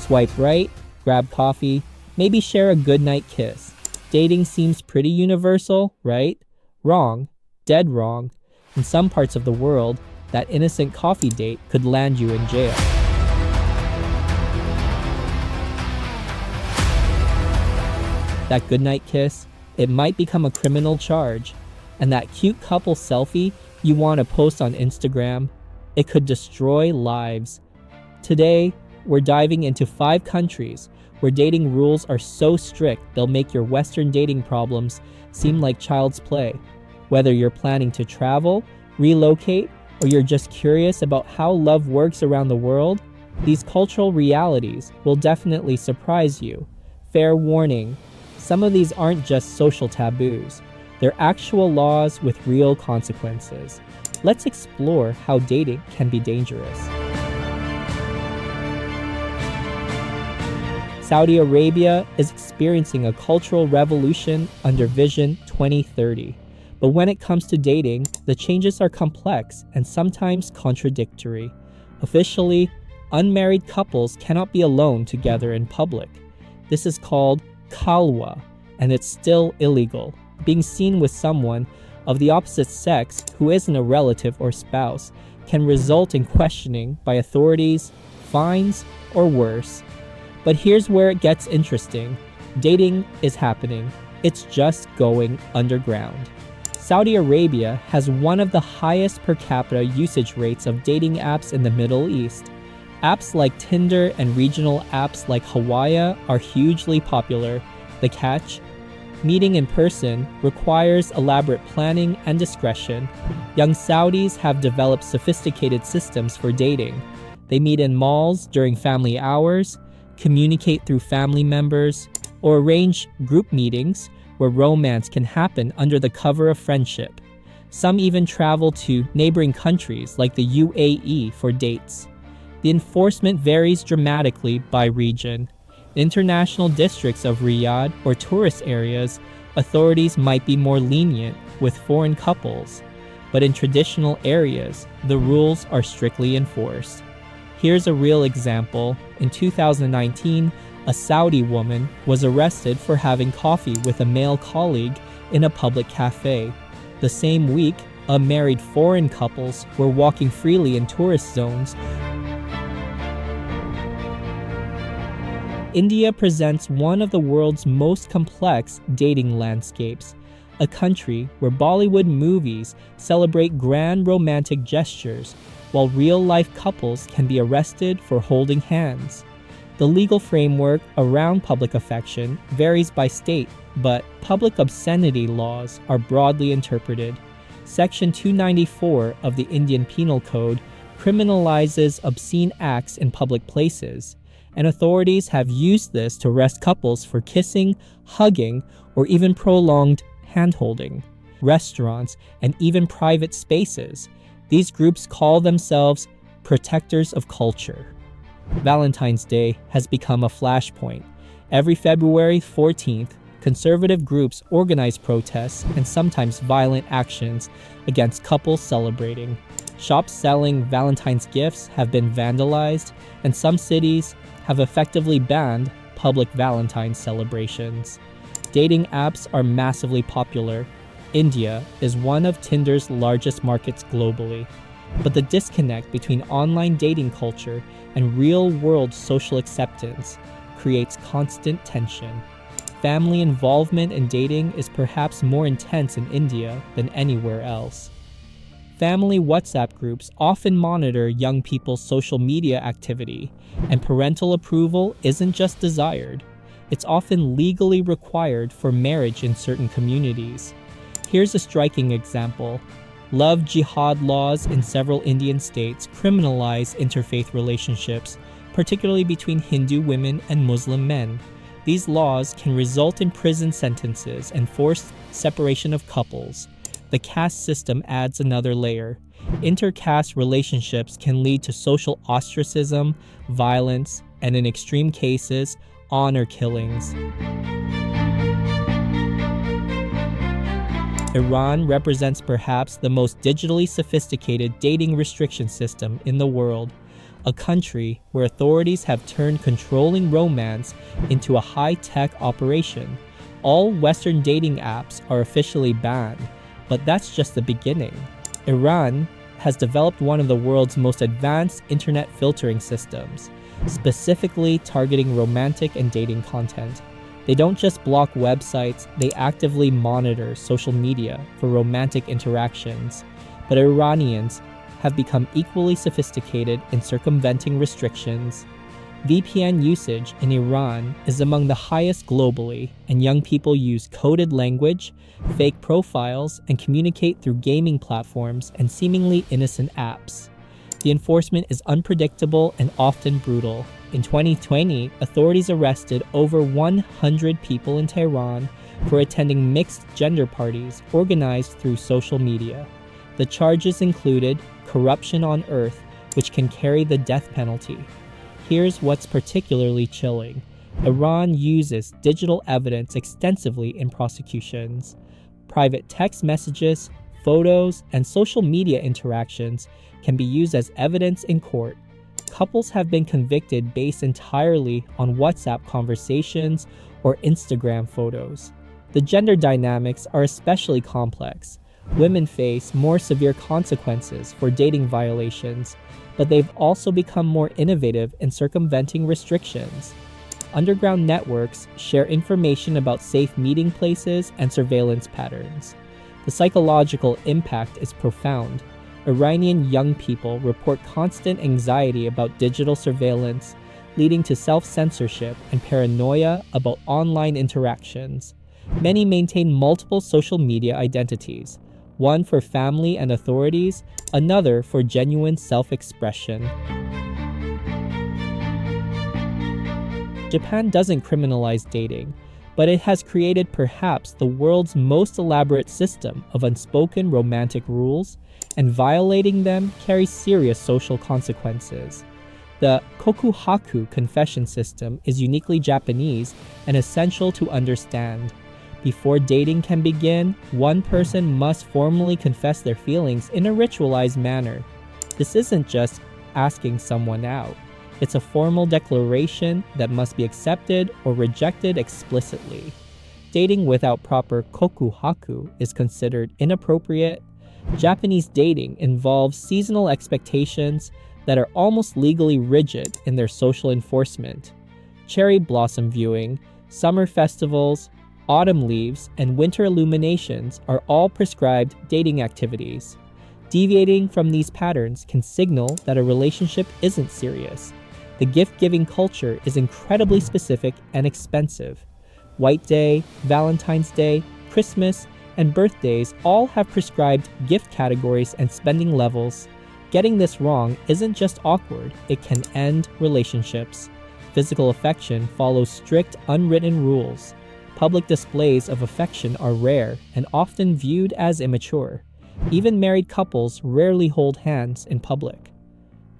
Swipe right, grab coffee, maybe share a goodnight kiss. Dating seems pretty universal, right? Wrong. Dead wrong. In some parts of the world, that innocent coffee date could land you in jail. That goodnight kiss, it might become a criminal charge. And that cute couple selfie you want to post on Instagram, it could destroy lives. Today, we're diving into 5 countries where dating rules are so strict they'll make your Western dating problems seem like child's play. Whether you're planning to travel, relocate, or you're just curious about how love works around the world, these cultural realities will definitely surprise you. Fair warning, some of these aren't just social taboos. They're actual laws with real consequences. Let's explore how dating can be dangerous. Saudi Arabia is experiencing a cultural revolution under Vision 2030. But when it comes to dating, the changes are complex and sometimes contradictory. Officially, unmarried couples cannot be alone together in public. This is called khalwa, and it's still illegal. Being seen with someone of the opposite sex who isn't a relative or spouse can result in questioning by authorities, fines, or worse. But here's where it gets interesting. Dating is happening. It's just going underground. Saudi Arabia has one of the highest per capita usage rates of dating apps in the Middle East. Apps like Tinder and regional apps like Hawaii are hugely popular. The catch? Meeting in person requires elaborate planning and discretion. Young Saudis have developed sophisticated systems for dating. They meet in malls during family hours, communicate through family members, or arrange group meetings where romance can happen under the cover of friendship. Some even travel to neighboring countries like the UAE for dates. The enforcement varies dramatically by region. In international districts of Riyadh or tourist areas, authorities might be more lenient with foreign couples, but in traditional areas, the rules are strictly enforced. Here's a real example. In 2019, a Saudi woman was arrested for having coffee with a male colleague in a public cafe. The same week, married foreign couples were walking freely in tourist zones. India presents one of the world's most complex dating landscapes, a country where Bollywood movies celebrate grand romantic gestures, while real-life couples can be arrested for holding hands. The legal framework around public affection varies by state, but public obscenity laws are broadly interpreted. Section 294 of the Indian Penal Code criminalizes obscene acts in public places, and authorities have used this to arrest couples for kissing, hugging, or even prolonged hand-holding. Restaurants and even private spaces, these groups call themselves protectors of culture. Valentine's Day has become a flashpoint. Every February 14th, conservative groups organize protests and sometimes violent actions against couples celebrating. Shops selling Valentine's gifts have been vandalized, and some cities have effectively banned public Valentine's celebrations. Dating apps are massively popular. India is one of Tinder's largest markets globally. But the disconnect between online dating culture and real-world social acceptance creates constant tension. Family involvement in dating is perhaps more intense in India than anywhere else. Family WhatsApp groups often monitor young people's social media activity, and parental approval isn't just desired. It's often legally required for marriage in certain communities. Here's a striking example. Love jihad laws in several Indian states criminalize interfaith relationships, particularly between Hindu women and Muslim men. These laws can result in prison sentences and forced separation of couples. The caste system adds another layer. Intercaste relationships can lead to social ostracism, violence, and in extreme cases, honor killings. Iran represents perhaps the most digitally sophisticated dating restriction system in the world. a country where authorities have turned controlling romance into a high-tech operation. All Western dating apps are officially banned, but that's just the beginning. Iran has developed one of the world's most advanced internet filtering systems, specifically targeting romantic and dating content. They don't just block websites, they actively monitor social media for romantic interactions. But Iranians have become equally sophisticated in circumventing restrictions. VPN usage in Iran is among the highest globally, and young people use coded language, fake profiles, and communicate through gaming platforms and seemingly innocent apps. The enforcement is unpredictable and often brutal. In 2020, authorities arrested over 100 people in Tehran for attending mixed-gender parties organized through social media. The charges included corruption on earth, which can carry the death penalty. Here's what's particularly chilling. Iran uses digital evidence extensively in prosecutions. Private text messages, photos, and social media interactions can be used as evidence in court. Couples have been convicted based entirely on WhatsApp conversations or Instagram photos. The gender dynamics are especially complex. Women face more severe consequences for dating violations, but they've also become more innovative in circumventing restrictions. Underground networks share information about safe meeting places and surveillance patterns. The psychological impact is profound. Iranian young people report constant anxiety about digital surveillance, leading to self-censorship and paranoia about online interactions. Many maintain multiple social media identities, one for family and authorities, another for genuine self-expression. Japan doesn't criminalize dating, but it has created perhaps the world's most elaborate system of unspoken romantic rules, and violating them carries serious social consequences. The kokuhaku confession system is uniquely Japanese and essential to understand. Before dating can begin, one person must formally confess their feelings in a ritualized manner. This isn't just asking someone out. It's a formal declaration that must be accepted or rejected explicitly. Dating without proper kokuhaku is considered inappropriate. Japanese dating involves seasonal expectations that are almost legally rigid in their social enforcement. Cherry blossom viewing, summer festivals, autumn leaves, and winter illuminations are all prescribed dating activities. Deviating from these patterns can signal that a relationship isn't serious. The gift-giving culture is incredibly specific and expensive. White Day, Valentine's Day, Christmas, and birthdays all have prescribed gift categories and spending levels. Getting this wrong isn't just awkward, it can end relationships. Physical affection follows strict, unwritten rules. Public displays of affection are rare and often viewed as immature. Even married couples rarely hold hands in public.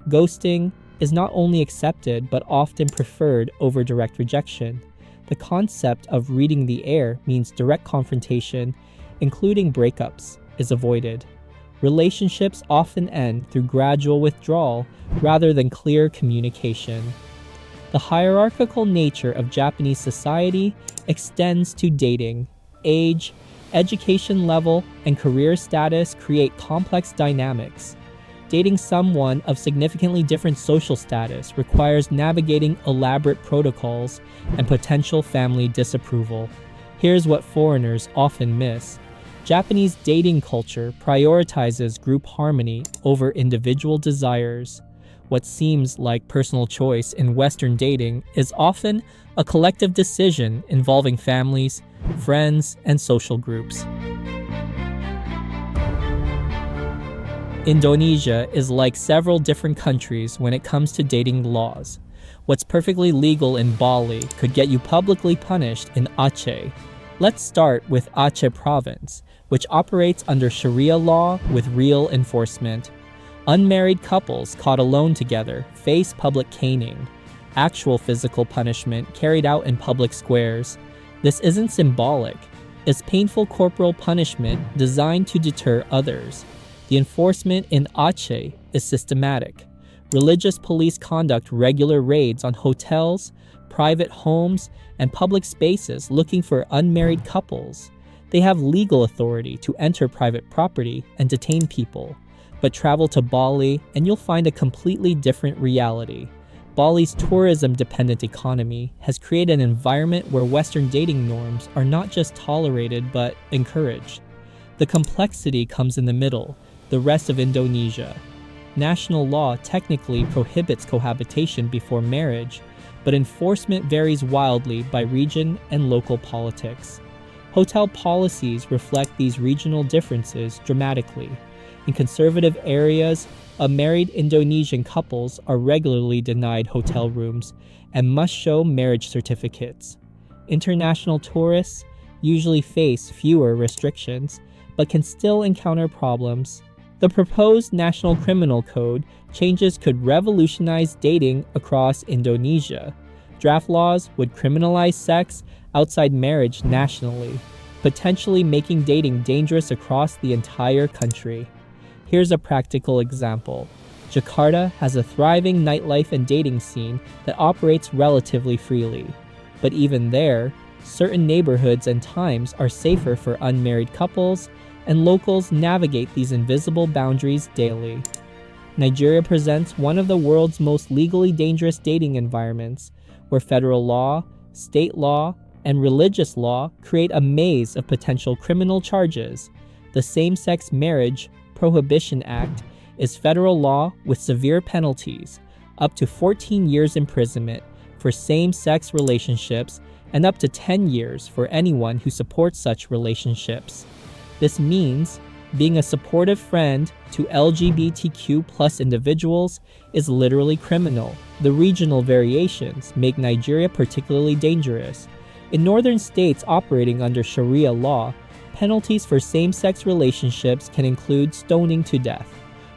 Ghosting is not only accepted but often preferred over direct rejection. The concept of reading the air means direct confrontation, including breakups, is avoided. Relationships often end through gradual withdrawal rather than clear communication. The hierarchical nature of Japanese society extends to dating. Age, education level, and career status create complex dynamics. Dating someone of significantly different social status requires navigating elaborate protocols and potential family disapproval. Here's what foreigners often miss. Japanese dating culture prioritizes group harmony over individual desires. What seems like personal choice in Western dating is often a collective decision involving families, friends, and social groups. Indonesia is like several different countries when it comes to dating laws. What's perfectly legal in Bali could get you publicly punished in Aceh. Let's start with Aceh province, which operates under Sharia law with real enforcement. Unmarried couples caught alone together face public caning, actual physical punishment carried out in public squares. This isn't symbolic. It's painful corporal punishment designed to deter others. The enforcement in Aceh is systematic. Religious police conduct regular raids on hotels, private homes, and public spaces looking for unmarried couples. They have legal authority to enter private property and detain people. But travel to Bali and you'll find a completely different reality. Bali's tourism-dependent economy has created an environment where Western dating norms are not just tolerated but encouraged. The complexity comes in the middle, the rest of Indonesia. National law technically prohibits cohabitation before marriage, but enforcement varies wildly by region and local politics. Hotel policies reflect these regional differences dramatically. In conservative areas, married Indonesian couples are regularly denied hotel rooms and must show marriage certificates. International tourists usually face fewer restrictions, but can still encounter problems. The proposed National Criminal Code changes could revolutionize dating across Indonesia. Draft laws would criminalize sex outside marriage nationally, potentially making dating dangerous across the entire country. Here's a practical example. Jakarta has a thriving nightlife and dating scene that operates relatively freely. But even there, certain neighborhoods and times are safer for unmarried couples, and locals navigate these invisible boundaries daily. Nigeria presents one of the world's most legally dangerous dating environments, where federal law, state law, and religious law create a maze of potential criminal charges. The Same-Sex Marriage Prohibition Act is federal law with severe penalties, up to 14 years imprisonment for same-sex relationships and up to 10 years for anyone who supports such relationships. This means being a supportive friend to LGBTQ+ individuals is literally criminal. The regional variations make Nigeria particularly dangerous. In northern states operating under Sharia law, penalties for same-sex relationships can include stoning to death.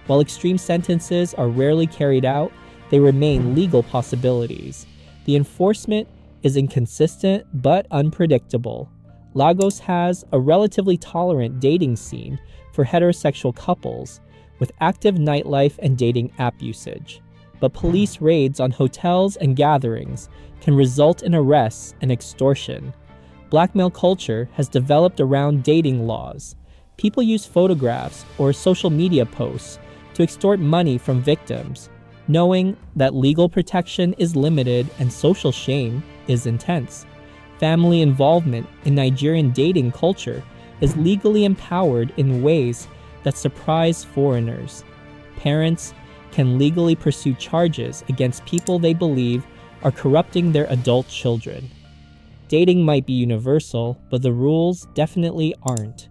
While extreme sentences are rarely carried out, they remain legal possibilities. The enforcement is inconsistent but unpredictable. Lagos has a relatively tolerant dating scene for heterosexual couples, with active nightlife and dating app usage. But police raids on hotels and gatherings can result in arrests and extortion. Blackmail culture has developed around dating laws. People use photographs or social media posts to extort money from victims, knowing that legal protection is limited and social shame is intense. Family involvement in Nigerian dating culture is legally empowered in ways that surprise foreigners. Parents can legally pursue charges against people they believe are corrupting their adult children. Dating might be universal, but the rules definitely aren't.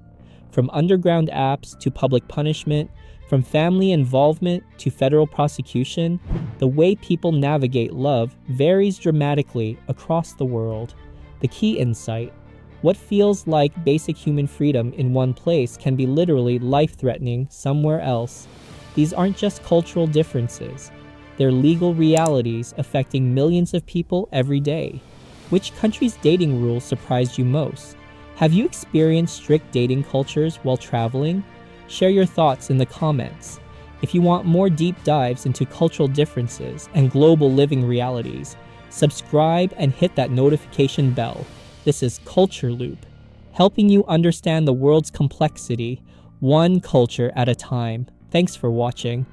From underground apps to public punishment, from family involvement to federal prosecution, the way people navigate love varies dramatically across the world. The key insight: what feels like basic human freedom in one place can be literally life-threatening somewhere else. These aren't just cultural differences. They're legal realities affecting millions of people every day. Which country's dating rules surprised you most? Have you experienced strict dating cultures while traveling? Share your thoughts in the comments. If you want more deep dives into cultural differences and global living realities, subscribe and hit that notification bell. This is Culture Loop, helping you understand the world's complexity, one culture at a time. Thanks for watching.